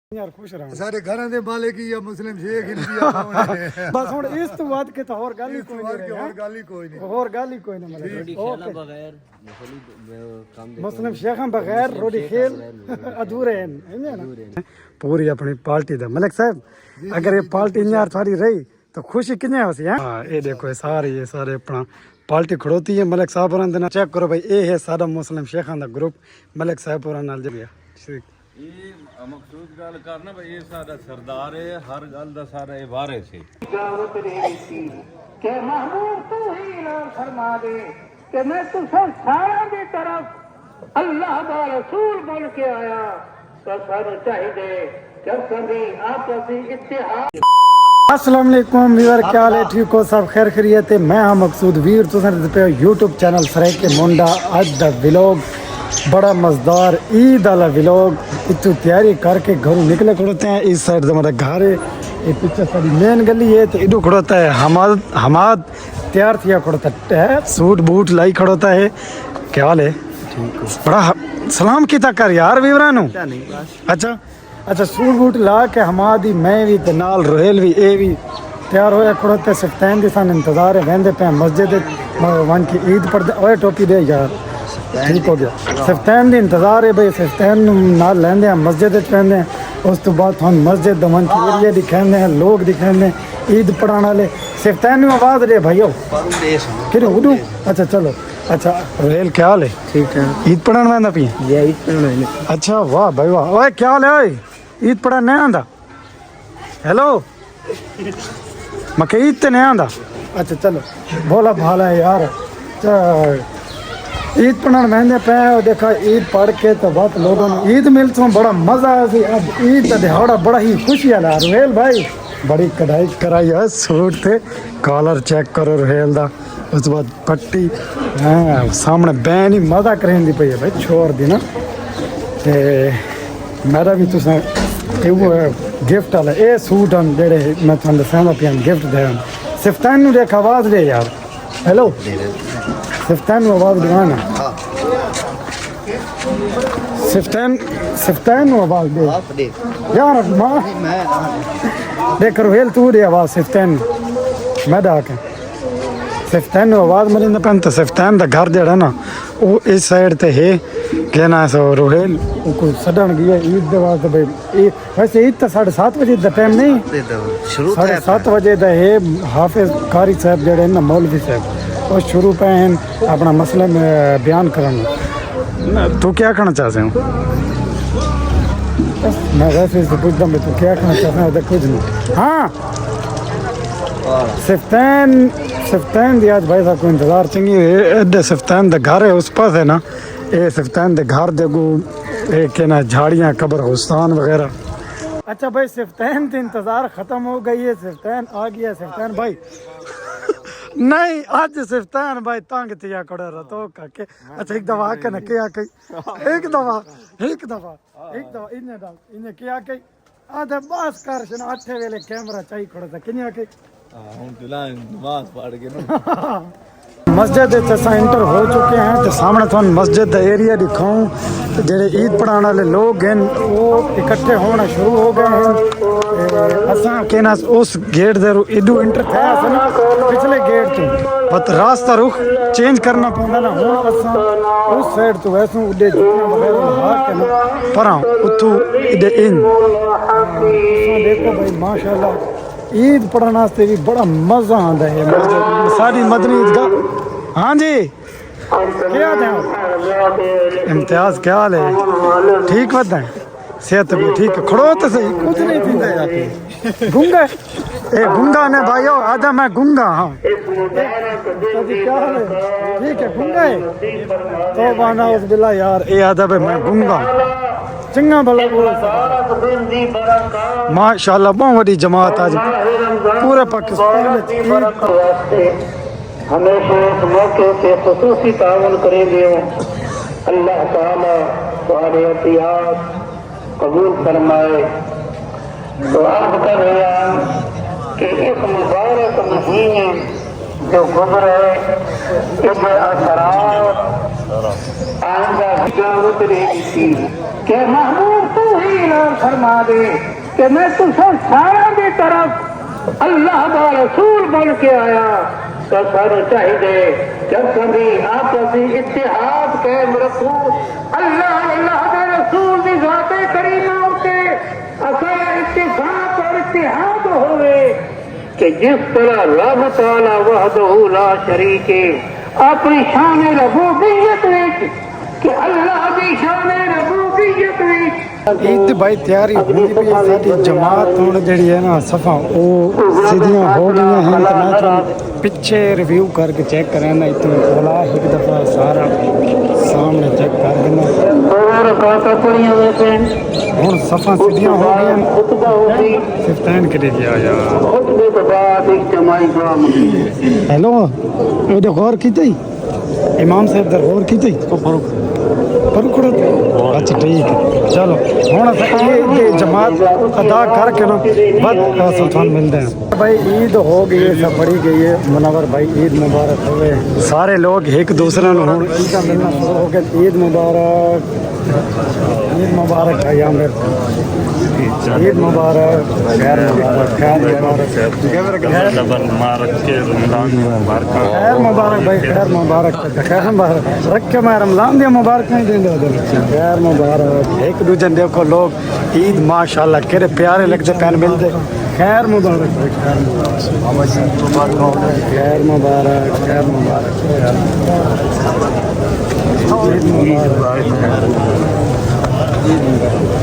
यार खुश रहना सारे घर दे मालिक ही या मुस्लिम शेख ही बस हुन इस तो बात के तो और गाल ही कोई नहीं और गाल ही कोई नहीं और गाल ही कोई नहीं मतलब ओके बगैर मुस्लिम शेखां बगैर रोटी खेल अधूरे हैं है ना पूरी अपनी पार्टी दा मलिक साहब अगर ये पार्टी यार सारी रही तो खुशी किने होसी है हां ये देखो ये सारे अपना पार्टी खड़ोती है मलिक साहब और अंदर चेक करो भाई ये है सारा मुस्लिम शेखां दा ग्रुप मलिक साहब और नाल जब गया ਇਹ ਮਕਸੂਦ ਗੱਲ ਕਰਨਾ ਬਈ ਇਹ ਸਾਡਾ ਸਰਦਾਰ ਹੈ ਹਰ ਗੱਲ ਦਾ ਸਾਰਾ ਇਹ ਵਾਰਿਸ ਹੈ कि महबूब तू ही ऐलान फरमा दे कि मैं तुझे सारा की तरफ अल्लाह का रसूल बोल के आया तो सानू चाहिए जब कभी आपसी इत्तेहाद अस्सलाम वालेकुम व्यूअर क्या हाल है ठीक हो सब खैर खैरियत है मैं हाँ मकसूद वीर तुम पे यूट्यूब चैनल सराय के मुंडा अज द व्लॉग बड़ा मजेदार ईद वाला व्लॉग इतनी तैयारी करके घरों निकले खड़ोते हैं इस साइड से हमारा घर है ये पीछे सारी मेन गली है तो इधर खड़ोता है हमाद तैयार थिया खड़ोता है सूट बूट लाई खड़ोता है क्या हाल है बड़ा सलाम किता कर यार वीवरा नु अच्छा अच्छा सूट बूट ला के हमादी मैं भी ते नाल रोहेल भी ए भी तैयार होया खड़ोते सफ्तैन दी सन इंतजार है वेंदे पे मस्जिद वन की ईद पढ़दे ओए टोपी दे यार ठीक हो गया सफ्तैन दी इंतजार है भाई सफ्तैन नाल लेंदे हैं मस्जिद च पेंदे हैं उस तो बाद हम मस्जिद दमन की एरिया दिखाते हैं लोग दिखाते हैं ईद पढ़ाने वाले सफ्तैन में आवाज दे भाइयों किरे उठो अच्छा चलो अच्छा रोहेल क्या हाल है ठीक है ईद पढ़ाने में पी ये ईद पढ़ाने अच्छा वाह भाई वाह ओए क्या हाल है ओए ईद पढ़ा नहीं आंदा हेलो मैं ईद ते नहीं आंदा अच्छा चलो बोला भाला है यार ईद पढ़ाने महंगे पे देखा ईद पढ़ के तो बहुत लोगों ने ईद मिल तो बड़ा मजा आया ईद का दिहाड़ा बड़ा ही खुशी वाला रोहेल भाई बड़ी कढ़ाई कराई है सूट थे कॉलर चेक करो रोहेल दा उस बाद पट्टी हाँ सामने बैन ही मजा करें दी पई है भाई छोड़ दी ना ते मेरा भी तुसा गिफ्ट वाला ये सूट हम जेड़े मैं तुम दसांगा पिया गिफ्ट दे सिफ्तान नु देख आवाज दे यार हेलो सिफ्तान नु आवाज दिवाना सिफ्तान नु आवाज दे यार मां देख रोहेल तू दे आवाज सिफ्तान मैं डाक सिफ्तान नु आवाज मरी ना पन तो सिफ्तान दा घर जेड़ा ना वो इस साइड ते है कहना सो रोहेल को सडन गया ईद दे वास्ते भाई वैसे ईद तो 7:30 बजे दा टाइम नहीं शुरू 7:30 बजे दा है हाफिज कारी साहब जेड़े ना मौलवी साहब और शुरू पे हैं अपना मसला में बयान करना तू क्या कहना चाहते हो मैं वैसे से पूछता हूँ तू क्या कहना चाहता है कुछ नहीं हाँ सिफ्तान दी आज भाई साहब को इंतजार चंगी एडे सिफ्तान दा घर है उस पास है ना ये सिफ्तान दे घर देखो एक ना झाड़ियाँ कब्रिस्तान वगैरह अच्छा भाई सिफ्तान से इंतजार खत्म हो गई है सिफ्तान आ गया सिफ्तान भाई नहीं आज सिफ्तान भाई तंग थिया कड़े रतो के अच्छा एक दवा के न क्या कई एक दवा इन्हें क्या कई आधे बस कर शन 8 वेले कैमरा चाहिए खड़ा था किन्या के ਹੁਣ ਤੁਲਾ ਨਮਾਜ਼ ਪੜ ਕੇ ਨਾ मस्जिद एंटर हो चुके हैं तो सामने थोड़ा मस्जिद का एरिया दिखाऊं तो जेडे ईद पढ़ाने वाले लोग हैं वो इकट्ठे होना शुरू हो गए हैं असा के ना उस गेट दे इडू इंटर थे ना पिछले गेट तो बट रास्ता रुख चेंज करना पौंदा ना हुन असा उस साइड तो वैसे उडे जुत्तियां वगैरह हां के ना परा उथू इडे इन देखो भाई माशाल्लाह ईद पढ़ने वास्ते भी बड़ा मजा आता है सारी मदनी ईदगाह हाँ जी क्या है इम्तियाज क्या हाल है ठीक बता है सेहत भी ठीक है खड़ो तो सही कुछ नहीं थी गूंगा ए गूंगा ने भाइयों आजा मैं गूंगा हाँ क्या हाल है ठीक है गूंगा है तो बाना उस बिला यार ए आजा भाई मैं गूंगा चंगा भला माशाल्लाह बहुत बड़ी जमात आज पूरे पाकिस्तान में हमेशा इस मौके पे खुसूसी ताउन करेंगे अल्लाह ताला तुम्हारे एहतियात कबूल फरमाए तो आप कर रहे हैं कि इस मुबारक महीने जो गुजरे इसके असरात आइंदा क्या उतरेगी थी कि महबूब तू ही ऐलान फरमा दे कि मैं तुझे सारा की तरफ अल्लाह का रसूल बन के आया। तो सानू चाहिए जब कभी आपस इत्तेहाद कायम रखो, अल्लाह अल्लाह के रसूल की ज़ात करीमा उते असा इत्तिफाक और इत्तेहाद होवे कि जिस तरह रब तआला वहदहू ला शरीक है अपनी शान रबूबियत विच कि अल्लाह की शान रबूबियत विच ईद भाई तैयारी होंदी पई है। साडी जमात हुण जेहड़ी है ना सफा वो सीधियां हो गई हैं। तो मैं तो पीछे रिव्यू करके चेक करें ना इतने बोला एक दफ़ा सारा सामने चेक कर देना। और काका पड़ियां वैसे हुण सफा सीधियां हो गई हैं। खुतबा होगी, सिफ्तान करे गया यार। खुतबे के बाद इज्तिमाई दुआ मंगी। हेलो ये गौर की इमाम साहब दर गौर की अच्छा ठीक है चलो हूँ ये जमात अदा करके ना बद सुल्तान मिलते हैं। भाई ईद हो गई है, सब पढ़ी गई है। मुनव्वर भाई ईद मुबारक हुए। सारे लोग एक दूसरे को हूँ ईद का मिलना शुरू हो गया। ईद मुबारक, ईद मुबारक है या मेरे ईद मुबारक, खैर मुबारक, खैर मुबारक, खैर मुबारक भाई, खैर मुबारक, खैर मुबारक रख के मैं रमजान दिया मुबारक नहीं देंगे। खैर मुबारक एक दूसरे देखो लोग ईद माशाल्लाह केरे प्यारे लगते पैन मिलते। खैर मुबारक भाई, खैर मुबारक, खैर मुबारक, खैर मुबारक, ईद मुबारक,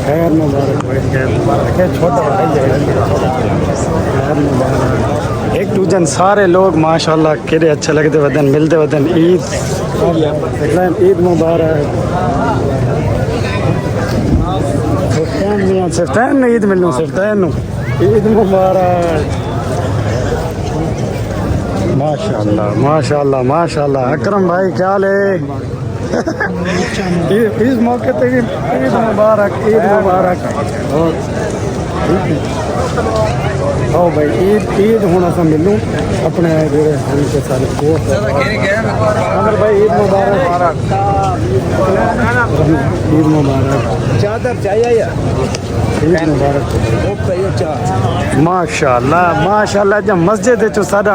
खैर मुबारक भाई, खैर मुबारक। छोटा भाई खैर मुबारक। एक दूजन सारे लोग माशाल्लाह केरे अच्छे लगते वदन मिलते वदन। ईद ईद मुबारक। सिफ्तान ईद मिलूँ सिफ्तान ईद मुबारक। माशाल्लाह माशाल्लाह माशाल्लाह। अकरम भाई क्या हाल है? इस मौके पे भी ईद मुबारक, ईद मुबारक। हाँ भाई ईद होना सा मिलूँ अपने जोड़े उनके सारे अगर भाई ईद मुबारक, ईद मुबारक। चादर चाहिए या ईद मुबारक। माशाल्लाह माशाल्लाह। जब मस्जिद चो सारा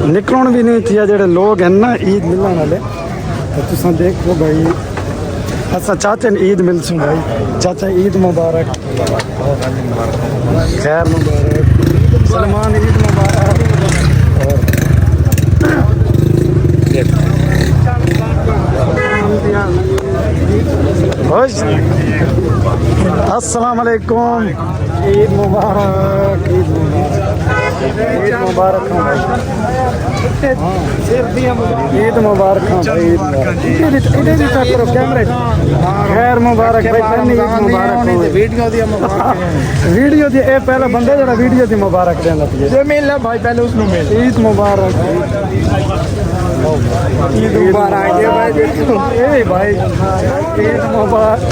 निकलण भी नहीं थी जेडे लोग हैं ना ईद मिलने वाले। तो तुम देखो भाई असा चाचा ने ईद मिलसूँ भाई। चाचा ईद मुबारक, खैर मुबारक। सलमान ईद मुबारक। और अस्सलाम वालेकुम। ईद मुबारक, ईद मुबारक, ईद मुबारक। ईद मुबारक भाई, ईद मुबारक करो कैमरे। खैर मुबारक भाई, ईद मुबारक। वीडियो दी ए पहला बंदे जरा वीडियो दी मुबारक देना पिए मिल भाई पहले उसको मिल। ईद मुबारक, ईद मुबारक ए भाई, ईद मुबारक।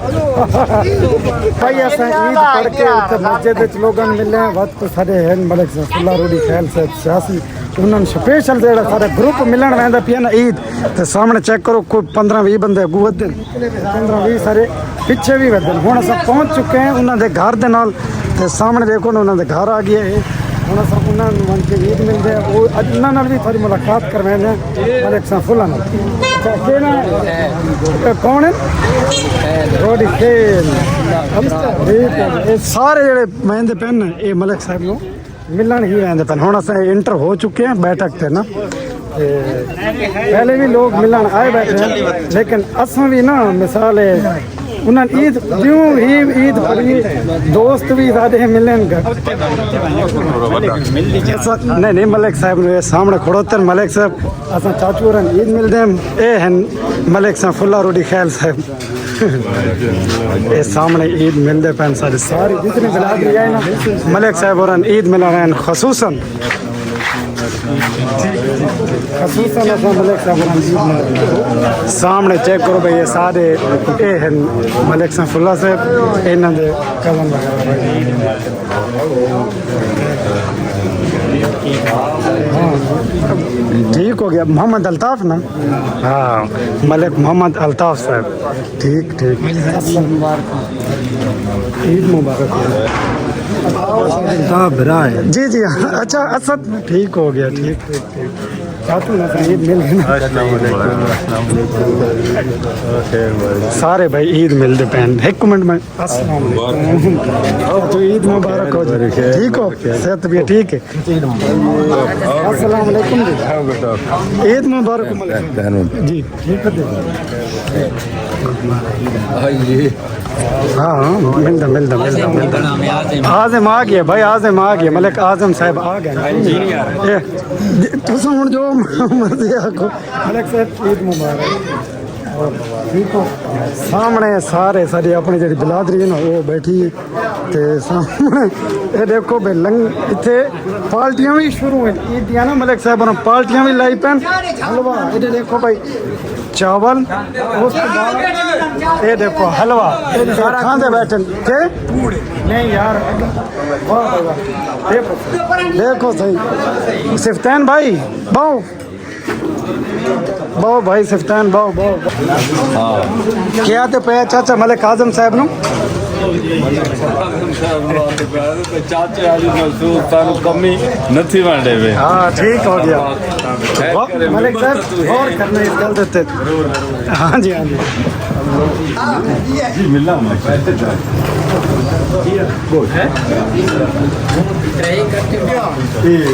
भाई असां ईद पढ़ के उत्थे मस्जिद विच लोगन मिले वक्त सारे हैं मलिक सल्लल्लाहु अलैहि खैल साहब सियासी उन्होंने स्पेशल जो सारे ग्रुप मिलन वेंदा पिया ना ईद तो सामने चेक करो कोई 15-20 बंदे अगू वधन 15-20 सारे पिछे भी वधन। हुण असां पहुंच चुके हैं उन्होंने घर दे नाल ते सामने देखो ना उन्होंने घर आ गया है। हुण असां उन्होंने मन के ईद मिलते हैं वो उन्होंने भी थोड़ी मुलाकात करवाने मलिक साहब फुल्ला कौन है रोडी खेल सारे जेडे मेहंदे पेन ये मलिक साहब को मिलन ही आते पे। हुण असां इंटर हो चुके हैं बैठक ते ना पहले भी लोग मिलन आए बैठे हैं लेकिन असां भी ना मिसाल उन्होंने ईद क्यों ही ईद पढ़ी दोस्त भी सारे मिलन नहीं नहीं मलिक साहब ने सामने खड़ोते मलिक साहब असां चाचू रन ईद मिलते हैं ये हैं मलिक साहब फुल्ला रोडी ख्याल साहब ये सामने ईद मिलते पैन सारे सारी जितनी बिरादरी है ना मलिक साहब और ईद मिला रहे हैं खसूसन खसूसन असां मलिक साहब सामने चेक करो भाई ये सारे ये हैं मलिक सैफुल्लाह साहब इन्हां दे कलम वगैरह ठीक हो गया मोहम्मद अल्ताफ ना हाँ मलिक मोहम्मद अल्ताफ साहब ठीक ठीक ईद मुबारक जी जी अच्छा असद ठीक हो गया ठीक ठीक ठीक चाचू ना ईद मिल गई ना सारे भाई ईद मिलते पैन एक मिनट में अस्सलाम वालेकुम तो ईद मुबारक हो जाए ठीक हो सेहत भी ठीक है अस्सलाम वालेकुम जी ईद मुबारक जी ठीक है हाँ मिलता मिलता मिलता मिलता आज़म आ गया भाई आज़म आ गया मलिक आज़म साहब आ गए तुम हूँ जो मर्जी आखो मलिक साहब ईद मुबारक ठीक हो सामने सारे सारी अपनी जी बिलादरी है ना वो बैठी ते सामने ये देखो भाई लंग इतने पार्टियां भी शुरू हुई ईद दिया ना मलिक साहब ने पार्टियां भी लाई पैन हलवा ये देखो भाई चावल उसके बाद ये देखो हलवा खाते बैठे के नहीं यार वाह भाई वाह देखो देखो सही सिफ्तैन भाई बाओ बाओ भाई सिफ्तैन बाओ बाओ क्या तो पे चाचा मलिक आज़म साहब नु चाचे वाली महसूस सानू कमी नहीं वांडे वे हाँ ठीक हो गया मलिक साहब और करने इस गल देते हाँ जी हाँ जी मिला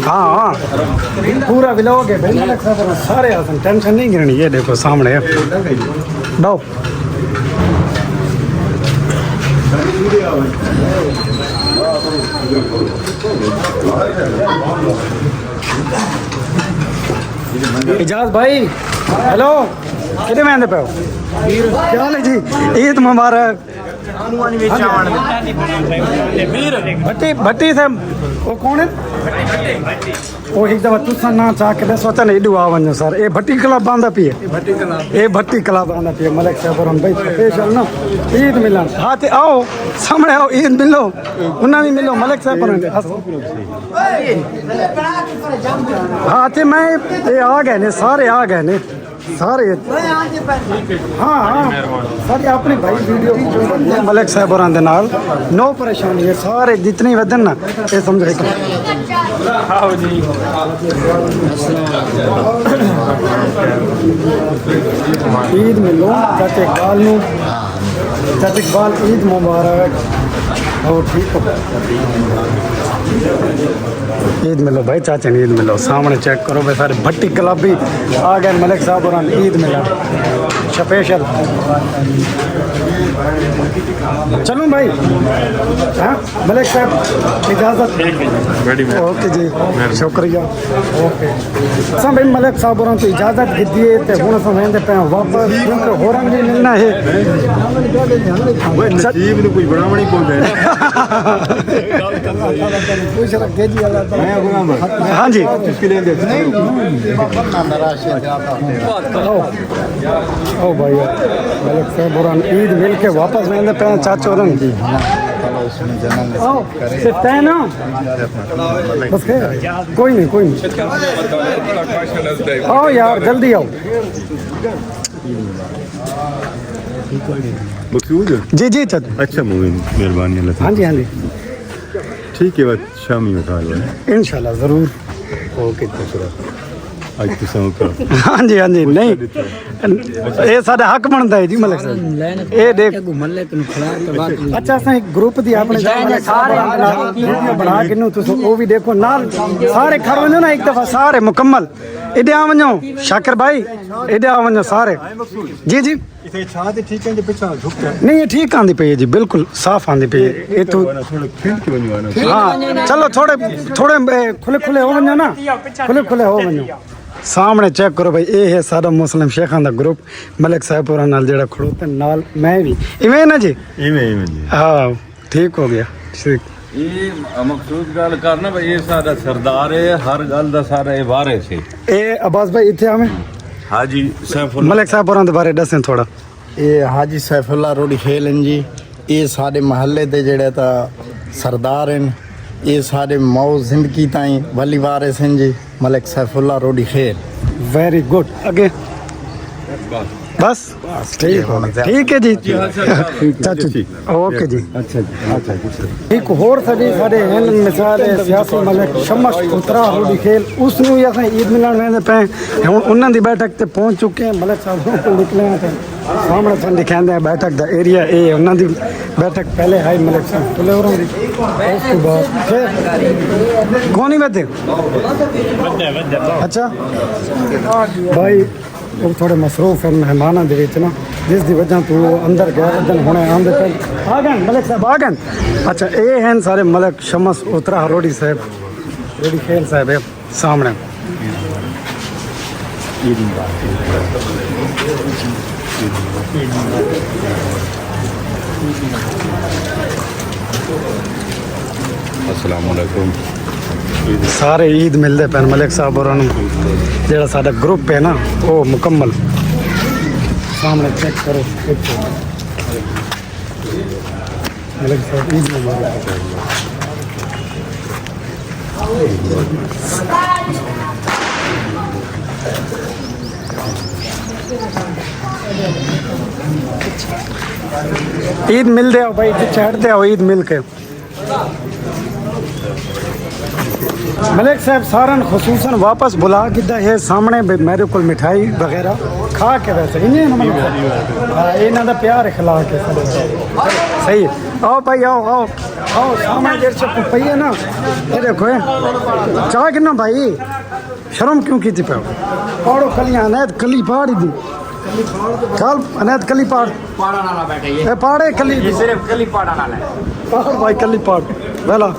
हाँ हाँ पूरा व्लॉग है भाई मलिक साहब सारे आसन टेंशन नहीं गिरनी ये देखो सामने बाओ इजाज भाई हेलो कितने महीने पे हो क्या हाल है जी ईद मुबारक भट्टी भट्टी से वो कौन है वो एक दफ़ा तुसा ना चाह के सोचा नहीं डुआ वञो सर ये भट्टी क्लब बांधा पी है ये भट्टी क्लब बांधा पी है मलिक साहब और भाई स्पेशल ना ईद मिलन हाँ तो आओ सामने आओ ईद मिलो उन्हें भी मिलो मलिक साहब और हाँ तो मैं ये आ गए ने सारे आ गए ने सारे हाँ हाँ सारे अपने भाई वीडियो मलिक साहब और नाल नो परेशानी है सारे जितने वदन ना ये समझो ईद मिलो चाचे इकबाल नू चाचे इकबाल ईद मुबारक और ठीक हो ईद मिलो भाई चाचा ने ईद मिलो सामने चेक करो भाई सारे भट्टी क्लब भी आ गए मलिक साहब और ईद मिला स्पेशल चलो भाई हाँ मलिक साहब इजाज़त ओके जी शुक्रिया ओके असां भाई मलिक साहब और तो इजाज़त दिए तो हूँ असां वेंदे पे वापस क्योंकि होरन भी मिलना है नसीब ने कुछ बनावनी पौंदा है कुछ रखे जी हाँ जी ओ भाई मलिक साहब और ईद मिल के वापस वेंदे पे चाचो रन सिफ्तैन बस कोई नहीं आओ यार जल्दी आओ मकसूद जी जी चाचा अच्छा मोमिन मेहरबानी अल्लाह हाँ जी हाँ जी ठीक है बात शामी में खा लो इंशाल्लाह ज़रूर ओके आज तो समझ हाँ जी नहीं ये साडा हक बनता है जी मलिक साहब ये देख अच्छा असां एक ग्रुप दी अपने वीडियो बना के नु तुस वो भी देखो नाल सारे खड़ो वञो ना एक दफा सारे मुकम्मल एडे आ वञो शाकिर भाई एडे आ वञो सारे जी जी इथे छात ठीक है जे पिछा झुक नहीं ये ठीक आंदी पई है जी बिल्कुल साफ आंदी पई है ये तो थोड़ा खिंड के वणो ना हाँ चलो थोड़े थोड़े खुले खुले हो वञो ना खुले खुले हो वञो सामने चेक करो भाई ये है सारा मुस्लिम शेखां दा ग्रुप मलिक साहब और नाल जेड़ा खड़ोते नाल मैं भी इवें ना जी इवें जी हाँ ठीक हो गया ठीक ਇਹ ਮਕਸੂਦ ਗੱਲ ਕਰਨਾ ਬਈ ਇਹ ਸਾਡਾ ਸਰਦਾਰ ਹੈ ਹਰ ਗੱਲ ਦਾ ਸਾਰਾ ਇਹ ਵਾਰਿਸ ਹੈ ਇਹ ਅਬਾਸ ਭਾਈ ਇੱਥੇ ਆਵੇਂ ਹਾਜੀ ਸੈਫੁਲ ਮਲਿਕ ਸਾਹਿਬ ਹੋਰਾਂ ਦੇ ਬਾਰੇ ਦੱਸਣ ਥੋੜਾ। ਇਹ ਹਾਜੀ ਸੈਫੁੱਲਾ ਰੋੜੀ ਖੇਲ ਹਨ ਜੀ। ਇਹ ਸਾਡੇ ਮਹੱਲੇ ਦੇ ਜਿਹੜੇ ਤਾਂ ਸਰਦਾਰ ਹਨ। ਇਹ ਸਾਡੇ ਮੌਜ ਜ਼ਿੰਦਗੀ ਤਾਈਂ ਵਲੀ ਵਾਰਿਸ ਹਨ ਜੀ। ਮਲਿਕ ਸੈਫੁੱਲਾ ਰੋੜੀ ਖੇਲ। वेरी गुड आगे बस ठीक है जी चाचू जी ओके जी अच्छा जी अच्छा जी एक होर साडी साडे हैं मिसाल है सियासी मलिक शमस उतरा रोडी खेल उस ਨੂੰ ਵੀ ਅਸੀਂ ਈਦ ਮਿਲਣ ਵੇਂਦੇ ਪਏ ਹੁਣ ਉਹਨਾਂ ਦੀ ਬੈਠਕ ਤੇ ਪਹੁੰਚ ਚੁੱਕੇ ਹਾਂ। ਮਲਿਕ ਸਾਹਿਬ ਕੋਲ ਨਿਕਲੇ ਹਾਂ ਤੇ ਸਾਹਮਣੇ ਤੁਹਾਨੂੰ ਦਿਖਾਉਂਦੇ ਆ ਬੈਠਕ ਦਾ ਏਰੀਆ। ਇਹ ਉਹਨਾਂ ਦੀ ਬੈਠਕ ਪਹਿਲੇ ਹੈ ਮਲਿਕ ਸਾਹਿਬ ਕੋਲੇ ਹੋਰਾਂ ਦੀ ਉਸ ਤੋਂ ਬਾਅਦ ਫਿਰ ਕੌਣ ਹੀ ਬੈਠੇ ਅੱਛਾ ਭਾਈ ਉਹ ਥੋੜੇ ਮਸਰੂਫ ਹਨ ਮਹਿਮਾਨਾਂ ਦੇ ਵਿੱਚ ਨਾ ਜਿਸ ਦੀ ਵਜ੍ਹਾ ਤੋਂ ਉਹ ਅੰਦਰ ਗਏ ਵਜਨ ਹੁਣੇ ਆਂਦੇ ਪਏ ਆ ਗਏ ਮਲਿਕ ਸਾਹਿਬ ਆ ਗਏ। ਅੱਛਾ ਇਹ ਹਨ ਸਾਰੇ ਮਲਿਕ ਸ਼ਮਸ ਉਤਰਾ ਰੋੜੀ ਸਾਹਿਬ ਰੋੜੀ ਖੇਲ ਸਾਹਿਬ ਹੈ ਸਾਹਮਣੇ। अस्सलाम वालेकुम। ਸਾਰੇ ਈਦ ਮਿਲਦੇ ਪੈਣ ਮਲਿਕ ਸਾਹਿਬ ਹੋਰਾਂ ਨੂੰ। ਜਿਹੜਾ ਸਾਡਾ ਗਰੁੱਪ ਹੈ ਨਾ ਉਹ ਮੁਕੰਮਲ ਸਾਹਮਣੇ ਚੈੱਕ ਕਰੋ ਮਲਿਕ ਸਾਹਿਬ ਈਦ ਮੁਬਾਰਕ। ईद मिल दे भाई चढ़ते आओ ईद मिल के। मलिक साहब सारन खसूसन वापस बुला किदा है सामने मेरे को मिठाई वगैरह खा के वैसे इन्हों का प्यार इखलाक है सही। आओ भाई आओ आओ आओ सामने देर से पई है ना ये देखो चाह किन्ना भाई शर्म क्यों की पे पाड़ो कलियां अनैद कली पाड़ी दी चल अनैद कली पाड़ पाड़े कली सिर्फ कली पाड़ा पाड़ भाई कली पाड़ वेला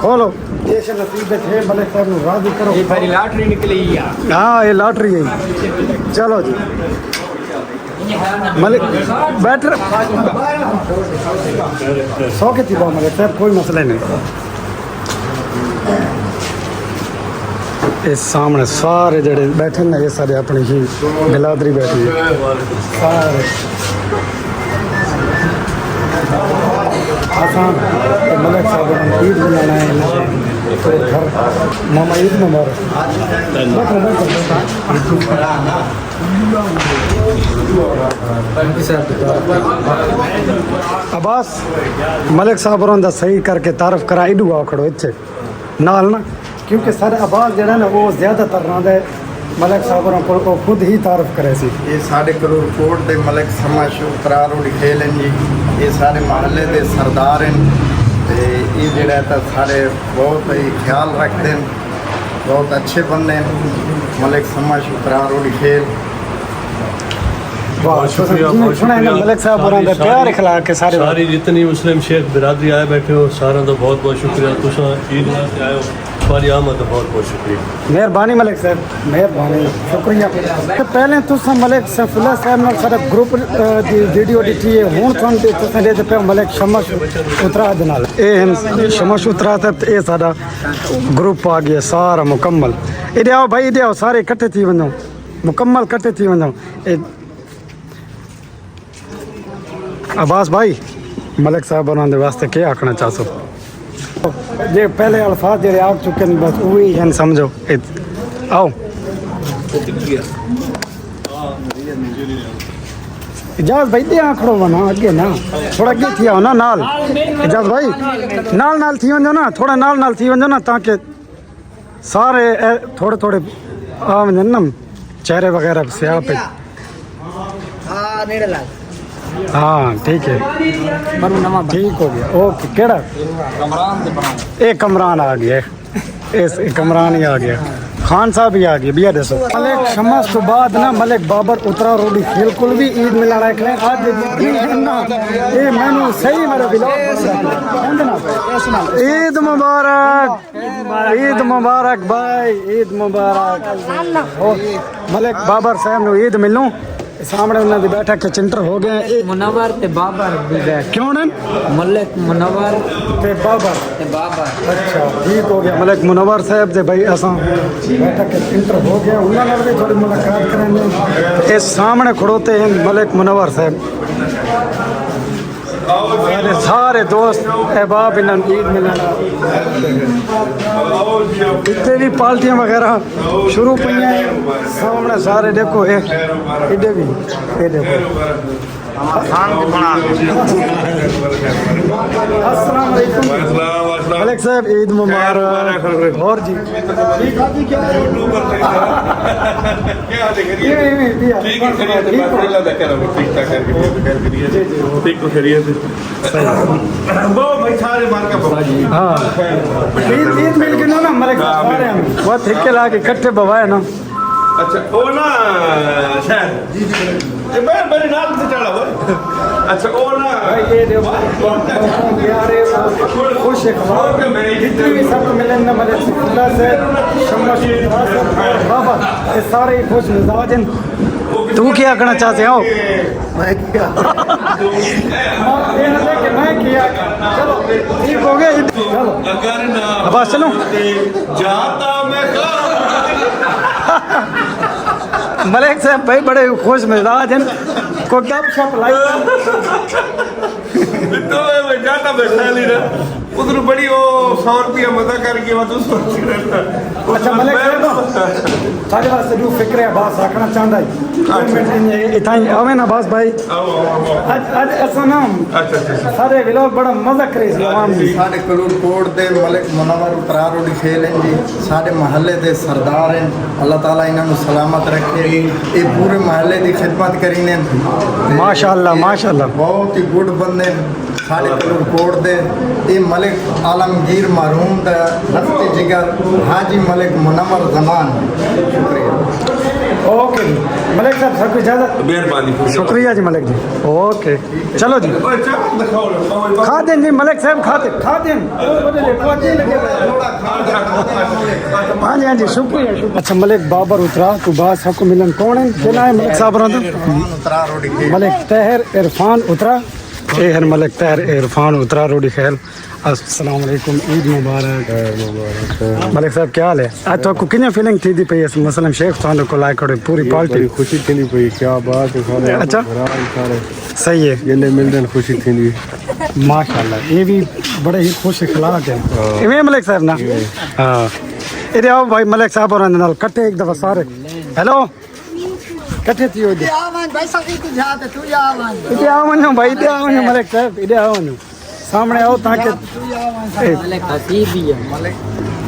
खोलो देश नसीब थे मलिक साहब नु राजी करो ये भाई लॉटरी निकली है। हां ये लॉटरी है चलो जी मलिक बैटर 100 के थी मलिक साहब कोई मसला नहीं। इस सामने सारे जड़े बैठे ना ये सारे अपनी ही बिलादरी बैठी है सारे आसान मलिक साहब ईद मनाना है तो घर मामा ईद मुबारक। अब्बास मलिक साहब होरां दा सही करके तारफ करा इडू आ खड़ो इत्थे नाल ना क्योंकि सारे अब्बास जड़ा ना वो ज़्यादातर ना दे मलिक साहब होरां कोल को खुद ही तारफ करे सी। ये साढ़े करोड़ कोट दे मलिक शमस उतरा रोड़ी खेल हैं जी। ये सारे महल्ले दे सरदार हैं ते ये जड़ा तो सारे बहुत ही ख्याल रखते हैं बहुत अच्छे बंदे हैं। मलिक शमस उतरा रोड़ी खेल मलिक साहब होरां दा प्यार इखलाक के सारे सारी जितनी मुस्लिम शेख बिरादरी आए बैठे हो सारा तो बहुत बहुत शुक्रिया तुसा ईद वास्ते आए हो तुम्हारी आमद का बहुत बहुत शुक्रिया मेहरबानी मलिक साहब मेहरबानी शुक्रिया। तो पहले तुसा मलिक सैफुल्ला साहब नाल सारा ग्रुप दी वीडियो दिखी है हुण तुसा दे पे मलिक शमस उतरा दे नाल ए शमस उतरा ते ए सारा ग्रुप आ गया सारा मुकम्मल। इधर आओ भाई इधर आओ सारे इकट्ठे थी वञो मुकम्मल इकट्ठे थी वञो। अब्बास भाई मलिक साहब होरां दे वास्ते क्या आखना चाहसो जे पहले अल्फाज जेड़े आ चुके हैं बस वही हैं समझो आओ इजाज भाई दे आखड़ो वना अगे ना थोड़ा अगे थी आओ ना नाल इजाज भाई नाल नाल थी वञो ना थोड़ा नाल नाल थी वञो ना ताकि सारे थोड़े थोड़े आ वञन ना चेहरे वगैरह स्याह पे। हाँ ठीक है ठीक हो गया ओके केड़ा एक कमरान आ गया इस कमरान ही आ गया खान साहब ही आ गए भैया दसो मलिक शमस तो बाद ना मलिक बाबर उतरा रोडी खेल को भी ईद मिलाना है आज ना ये मैंने सही मेरे ईद मुबारक भाई ईद मुबारक मलिक बाबर साहब ने ईद मिलूं सामने उन्होंने बैठा के चिंटर हो गए मुनव्वर ते बाबर भी बैठ क्यों ने मलिक मुनव्वर ते बाबर ते बाबर अच्छा ठीक हो गया मलिक मुनव्वर साहब दे भाई असा बैठा के चिंटर हो गया उन्होंने भी थोड़ी मुलाकात करेंगे इस सामने खड़ोते हैं मलिक मुनव्वर साहब मेरे सारे दोस्त अहबाब इन्होंने ईद मिलना इतने भी पार्टियां वगैरह शुरू पई सामने सारे देखो इधर भी ये देखो अस्सलाम वालेकुम मलिक साहब ईद मुबारक और जी हाँ ईद मिल के ना मलिक सारे बहुत ठेके ला के इकट्ठे बवाए ना अच्छा वो ना शायद ये मेरे नाम से चढ़ा हुआ अच्छा वो ना ये देखो यार खुश है जितने भी सब मिले ना मलिक खुदा से शम्मा बाबा ये सारे खुश मिजाज हैं तू क्या करना चाहते हो मैं किया चलो ठीक हो गया चलो अगर ना अब चलो जाता मैं मलिक साहब भाई बड़े खुश मिजाज हैं को गपशप लाई तो मैं जाता मैं खाली ना उधर बड़ी वो 100 रुपया मजा करके वो तो सोच रहा अच्छा मलिक साहब सारे वास्ते जो फिक्र है बात रखना चाहता है इतना ही आवे ना बस भाई आज ऐसा नाम सारे विलोग बड़ा मजा करे आवाम दी साढ़े कलूरकोट दे मलिक मुनव्वर उतरार रोडी खेल हैं जी साढ़े महल्ले दे सरदार हैं अल्लाह ताला इन्होंने सलामत रखे ये पूरे महल्ले की खिदमत करी ने माशाअल्लाह बहुत ही गुड बंदे साढ़े कलूरकोट दे ये मलिक आलमगीर मरहूम दा रफ्ते जिगर हाजी मलिक मुनव्वर जमान शुक्रिया ओके जी मलिक साहब सबको इजाजत मेहरबानी शुक्रिया जी मलिक जी ओके चलो जी खा दें जी मलिक साहब खा दें हाँ जी शुक्रिया अच्छा मलिक बाबर उतरा तो बात सबको मिलन कौन है क्या है मलिक साहब उतरार रोडी खेल मलिक तहर इरफान उतरा ये है मलिक तहर इरफान उतरा रोडी खेल अस्सलाम वालेकुम ईद मुबारक मलिक साहब क्या हाल है आज तो आपको कितनी फीलिंग थी पई मसलन शेख थाने को लाइक और पूरी पार्टी खुशी थी पई क्या बात है सारे अच्छा सारे सही है गले मिलने खुशी थी माशाल्लाह ये भी बड़े ही खुश इखलाक है इवें मलिक साहब ना हाँ इधर आओ भाई मलिक साहब और नाल कट्टे एक दफा सारे हेलो कट्टे थी हो भाई सकी तू जाते तू यावन इधर आओ भाई इधर आओ मलिक साहब इधर आओ सामने आओ ताकि मलिक हसीब ही है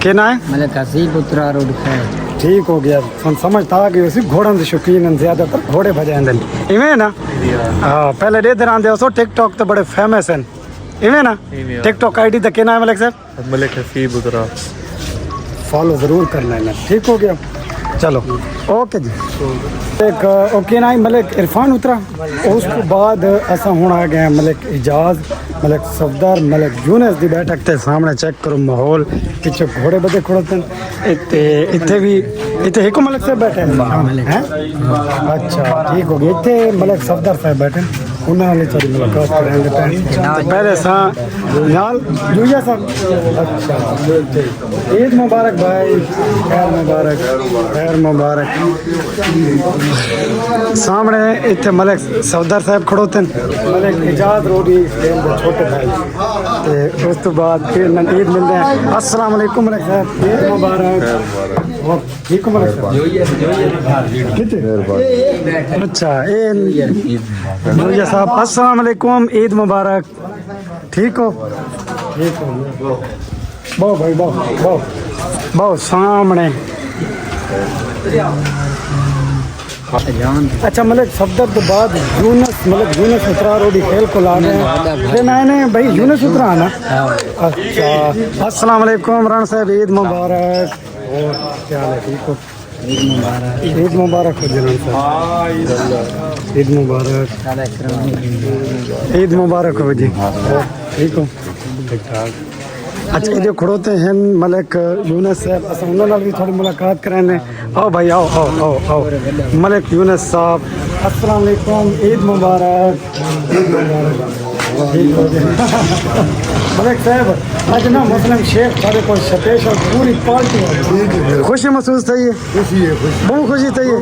क्या ना है मलिक हसीब उतरा रोड है ठीक हो गया समझता आ गई उसी घोड़ों से शौकीन हैं ज्यादातर घोड़े भजाते इवें ना हाँ पहले दे आंदे हो टिकटॉक तो बड़े फेमस हैं इवें ना टिकटॉक आईडी तो क्या नाम है मलिक साहब मलिक हसीब उतरा फॉलो जरूर करना है ना ठीक हो गया चलो ओके जी एक ओके ना मलिक इरफान उतरा उसके बाद असा हूँ आ गए मलिक इजाज मलिक सफदर मलिक यूनस की बैठक के सामने चेक करो माहौल पिछे घोड़े बड़े खड़ोते हैं इतने भी इतने एक मलिक साहब बैठे हैं अच्छा ठीक हो गया इतने मलिक सफदर साहब बैठे उन्होंने थोड़ी मुलाकात करेंगे पहले यूया साहब अच्छा ईद मुबारक भाई खैर मुबारक सामने इतने मलिक सफदर साहब खड़ोते हैं मलिक इजाज रोडी छोटे भाई ते उस तो बाद फिर ईद मिलते हैं अस्सलाम वालेकुम मलिक साहब ईद मुबारक और ठीक हो मलिक साहब अच्छा ये साहब अस्सलाम वालेकुम ईद मुबारक ठीक हो बहु भाई बहु सामने अच्छा मलिक सफदर तो बाद यूनस उतरा रोडी खेल को ला रहे हैं भाई यूनस उतरा आना अच्छा अस्सलाम वालेकुम राना साहब ईद मुबारक और क्या हाल है ठीक हो ईद मुबारक हो जनाब साहब ईद मुबारक हो जी ठीक हो ठीक ठाक अच्छा जो खड़ोते हैं मलिक यूनस साहब अस उन्होंने भी थोड़ी मुलाकात कराने आओ भाई आओ मलिक यूनस साहब अस्सलाम वालेकुम, ईद मुबारक। ईद मुबारक। ठीक हो गया। मलिक साहब आज ना मुस्लिम शेख सारे को स्पेशल पूरी पार्टी खुशी महसूस थी है। खुशी है, खुशी बहुत खुशी थी है।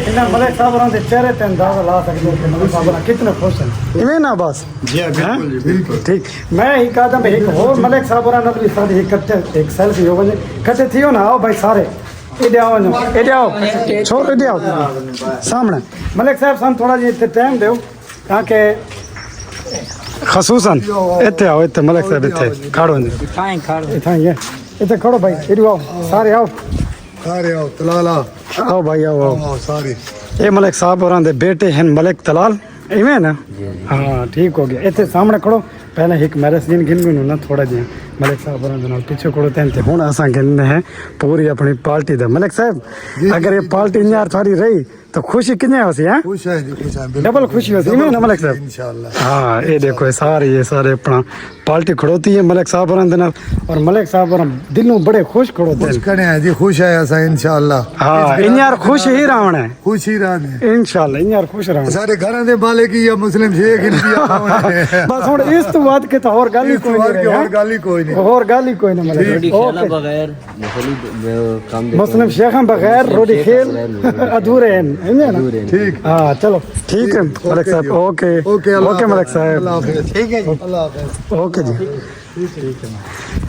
इन्हें मलिक साहब के चेहरे ते अंदाजा ला सकते हो कि मलिक साहब कितने खुश हैं। इवें ना बस जी हाँ, बिल्कुल जी, बिल्कुल। ठीक। मैं ही कहा था भाई एक और मलिक साहब और नबी साहब इकट्ठे एक सेल्फी हो वने इकट्ठे थियो ना। आओ भाई सारे इधर आओ ना, इधर आओ, छोड़ इधर आओ सामने। मलिक साहब सन थोड़ा जी इतने टाइम दो ताकि खसूसन इतने आओ, इतने मलिक साहब इतने खड़ो ने इतना ये इतने खड़ो भाई, इधर आओ सारे आओ, सारे आओ तलाला, आओ भाई आओ आओ। आओ सारे। ये मलिक साहब और दे बेटे हैं मलिक तलाल, इवें ना। हाँ ठीक हो गया। इतने सामने खड़ो, पहले एक मैरिज दिन गिन गुन ना थोड़ा जिहा मलिक साहब और दे नाल पीछे खड़ो ते हुण असां गिनने हैं पूरी अपनी पार्टी दा। मलिक साहब अगर ये पार्टी यार थारी रही तो खुशी कितने होसी हैं? खुश है जी, खुश है, डबल खुशी होती है ना मलिक साहब। इंशाल्लाह। हाँ ये देखो ये सारे अपना पार्टी खड़ोती है मलिक साहब और दे नाल, और मलिक साहब और दिलों बड़े खुश खड़ोते खुश हैं। करें हैं जी, खुश है ऐसा इंशाल्लाह। हाँ इन यार खुश ही रहना है खुश ही रहने इंशाल्लाह, इन यार खुश रहना। सारे घरों दे मालिक ही या मुस्लिम शेख इंडिया। बस हुण इस तो बात के तो और गाली इस कोई बार नहीं की रही और गाली कोई नहीं। और गाली कोई नहीं मलिक। ओके बगैर मुस्लिम शेख बगैर रोटी खेल अधूरे हैं, है ना? ठीक। हाँ चलो ठीक है मलिक साहब। ओके ओके, अल्लाह ओके मलिक हाफ़िज़, साहब। अल्लाह हाफ़िज़। ठीक है जी, अल्लाह हाफ़िज़। ओके जी।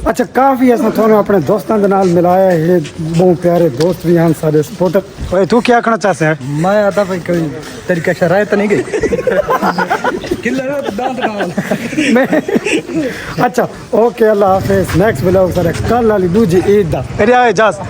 अच्छा काफ़ी असां थोड़ा अपने दोस्तों के नाल मिलाया है, बहुत प्यारे दोस्त भी हैं सारे सपोर्टर। ओए तू क्या कहना चाहते हैं? मैं आता भाई कोई तरीका शरायत नहीं गई मैं अच्छा ओके अल्लाह हाफिज। नेक्स्ट ब्लॉग सर कल वाली दूजी ईद दा। अरे आए जास